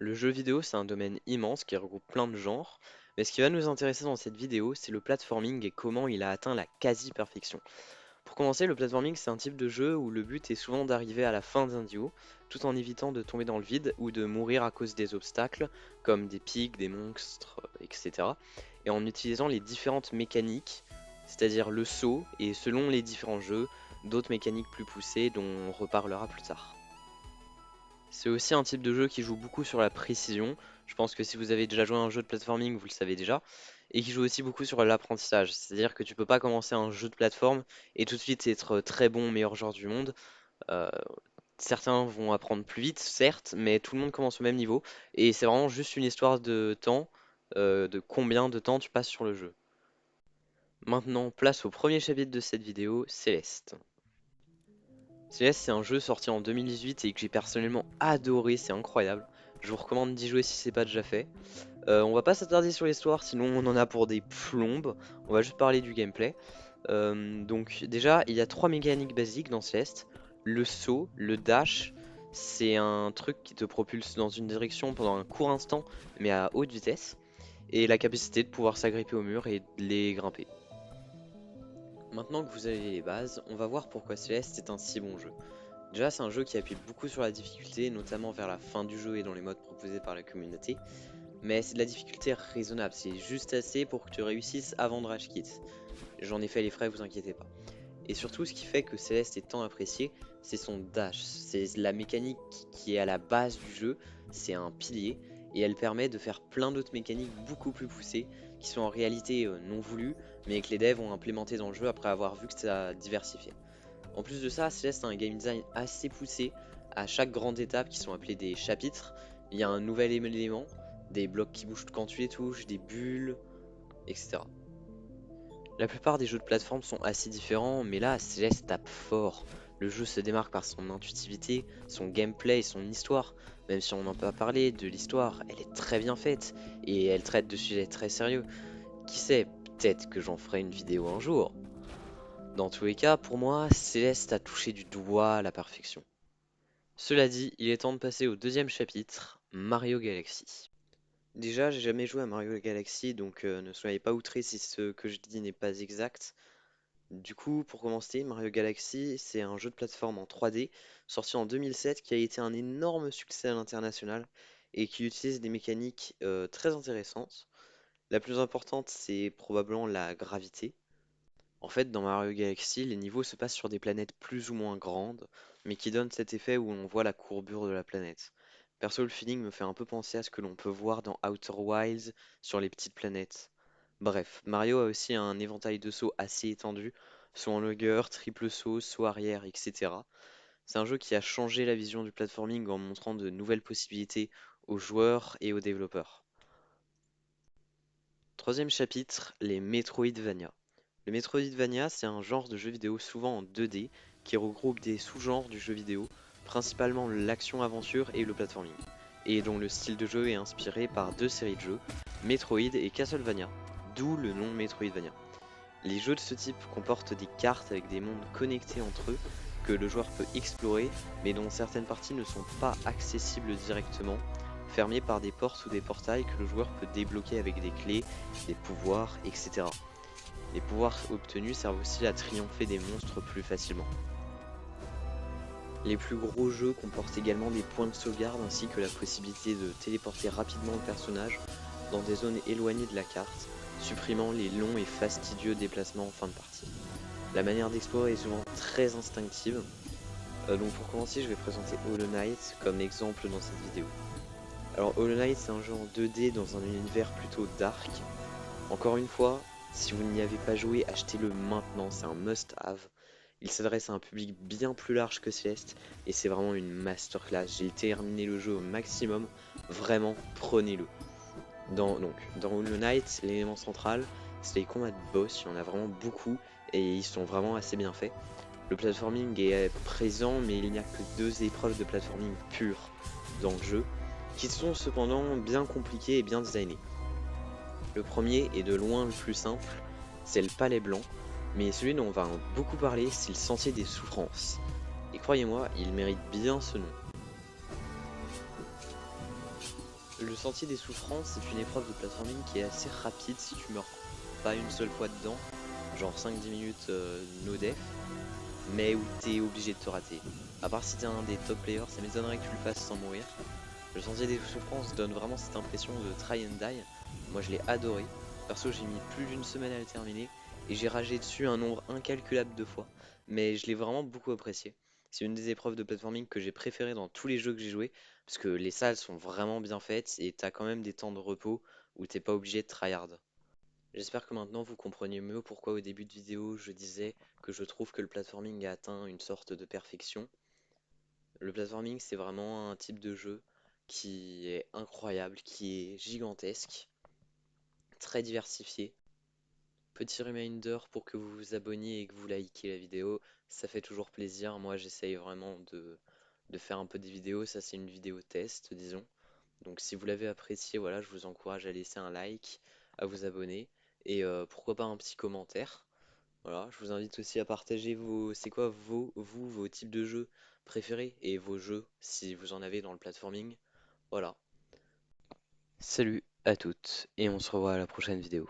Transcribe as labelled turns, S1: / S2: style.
S1: Le jeu vidéo, c'est un domaine immense qui regroupe plein de genres, mais ce qui va nous intéresser dans cette vidéo, c'est le platforming et comment il a atteint la quasi-perfection. Pour commencer, le platforming, c'est un type de jeu où le but est souvent d'arriver à la fin d'un niveau, tout en évitant de tomber dans le vide ou de mourir à cause des obstacles, comme des pics, des monstres, etc. Et en utilisant les différentes mécaniques, c'est-à-dire le saut, et selon les différents jeux, d'autres mécaniques plus poussées dont on reparlera plus tard. C'est aussi un type de jeu qui joue beaucoup sur la précision. Je pense que si vous avez déjà joué à un jeu de platforming, vous le savez déjà. Et qui joue aussi beaucoup sur l'apprentissage. C'est-à-dire que tu peux pas commencer un jeu de plateforme et tout de suite être très bon, meilleur joueur du monde. Euh, Certains vont apprendre plus vite, certes, mais tout le monde commence au même niveau. Et c'est vraiment juste une histoire de temps, de combien de temps tu passes sur le jeu. Maintenant, place au premier chapitre de cette vidéo, Céleste. Céleste, c'est un jeu sorti en 2018 et que j'ai personnellement adoré, c'est incroyable. Je vous recommande d'y jouer si c'est pas déjà fait. On va pas s'attarder sur l'histoire, sinon on en a pour des plombes. On va juste parler du gameplay. Donc déjà, il y a trois mécaniques basiques dans Celeste. Le saut, le dash, c'est un truc qui te propulse dans une direction pendant un court instant, mais à haute vitesse. Et la capacité de pouvoir s'agripper au mur et de les grimper. Maintenant que vous avez les bases, on va voir pourquoi Celeste est un si bon jeu. Déjà, c'est un jeu qui appuie beaucoup sur la difficulté, notamment vers la fin du jeu et dans les modes proposés par la communauté. Mais c'est de la difficulté raisonnable, c'est juste assez pour que tu réussisses avant de rage quit. J'en ai fait les frais, vous inquiétez pas. Et surtout, ce qui fait que Céleste est tant apprécié, c'est son dash. C'est la mécanique qui est à la base du jeu, c'est un pilier, et elle permet de faire plein d'autres mécaniques beaucoup plus poussées, qui sont en réalité non voulues, mais que les devs ont implémentées dans le jeu après avoir vu que ça diversifiait. En plus de ça, Celeste a un game design assez poussé. À chaque grande étape, qui sont appelées des chapitres, il y a un nouvel élément, des blocs qui bougent quand tu les touches, des bulles, etc. La plupart des jeux de plateforme sont assez différents, mais là, Celeste tape fort. Le jeu se démarque par son intuitivité, son gameplay et son histoire. Même si on n'en peut pas parler de l'histoire, elle est très bien faite et elle traite de sujets très sérieux. Qui sait, peut-être que j'en ferai une vidéo un jour. Dans tous les cas, pour moi, Céleste a touché du doigt à la perfection. Cela dit, il est temps de passer au deuxième chapitre, Mario Galaxy. Déjà, j'ai jamais joué à Mario Galaxy, donc ne soyez pas outrés si ce que je dis n'est pas exact. Du coup, pour commencer, Mario Galaxy, c'est un jeu de plateforme en 3D sorti en 2007 qui a été un énorme succès à l'international et qui utilise des mécaniques très intéressantes. La plus importante, c'est probablement la gravité. En fait, dans Mario Galaxy, les niveaux se passent sur des planètes plus ou moins grandes, mais qui donnent cet effet où on voit la courbure de la planète. Perso, le feeling me fait un peu penser à ce que l'on peut voir dans Outer Wilds sur les petites planètes. Bref, Mario a aussi un éventail de sauts assez étendu, saut en longueur, triple saut, saut arrière, etc. C'est un jeu qui a changé la vision du platforming en montrant de nouvelles possibilités aux joueurs et aux développeurs. Troisième chapitre, les Metroidvania. Le Metroidvania, c'est un genre de jeu vidéo souvent en 2D qui regroupe des sous-genres du jeu vidéo, principalement l'action-aventure et le platforming, et dont le style de jeu est inspiré par deux séries de jeux, Metroid et Castlevania, d'où le nom Metroidvania. Les jeux de ce type comportent des cartes avec des mondes connectés entre eux que le joueur peut explorer, mais dont certaines parties ne sont pas accessibles directement, fermées par des portes ou des portails que le joueur peut débloquer avec des clés, des pouvoirs, etc. Les pouvoirs obtenus servent aussi à triompher des monstres plus facilement. Les plus gros jeux comportent également des points de sauvegarde ainsi que la possibilité de téléporter rapidement le personnage dans des zones éloignées de la carte, supprimant les longs et fastidieux déplacements en fin de partie. La manière d'explorer est souvent très instinctive, donc pour commencer je vais présenter Hollow Knight comme exemple dans cette vidéo. Alors Hollow Knight c'est un jeu en 2D dans un univers plutôt dark. Encore une fois, si vous n'y avez pas joué, achetez-le maintenant, c'est un must-have. Il s'adresse à un public bien plus large que Celeste et c'est vraiment une masterclass. J'ai terminé le jeu au maximum, vraiment prenez-le. Dans Hollow Knight, l'élément central, c'est les combats de boss, il y en a vraiment beaucoup et ils sont vraiment assez bien faits. Le platforming est présent mais il n'y a que deux épreuves de platforming pures dans le jeu, qui sont cependant bien compliquées et bien designées. Le premier est de loin le plus simple, c'est le palais blanc, mais celui dont on va beaucoup parler, c'est le sentier des souffrances. Et croyez-moi, il mérite bien ce nom. Le Sentier des Souffrances, c'est une épreuve de platforming qui est assez rapide si tu meurs pas une seule fois dedans, genre 5-10 minutes no def, mais où t'es obligé de te rater. À part si t'es un des top players, ça m'étonnerait que tu le fasses sans mourir. Le Sentier des Souffrances donne vraiment cette impression de try and die. Moi je l'ai adoré. Perso j'ai mis plus d'une semaine à le terminer et j'ai ragé dessus un nombre incalculable de fois. Mais je l'ai vraiment beaucoup apprécié. C'est une des épreuves de platforming que j'ai préférées dans tous les jeux que j'ai joués parce que les salles sont vraiment bien faites et t'as quand même des temps de repos où t'es pas obligé de tryhard. J'espère que maintenant vous comprenez mieux pourquoi au début de vidéo je disais que je trouve que le platforming a atteint une sorte de perfection. Le platforming, c'est vraiment un type de jeu qui est incroyable, qui est gigantesque, très diversifié. Petit reminder pour que vous vous abonniez et que vous likez la vidéo, ça fait toujours plaisir. Moi, j'essaye vraiment de faire un peu des vidéos. Ça, c'est une vidéo test, disons. Donc, si vous l'avez apprécié, voilà, je vous encourage à laisser un like, à vous abonner et pourquoi pas un petit commentaire. Voilà, je vous invite aussi à partager c'est quoi vos types de jeux préférés et vos jeux si vous en avez dans le platforming. Voilà. Salut à toutes et on se revoit à la prochaine vidéo.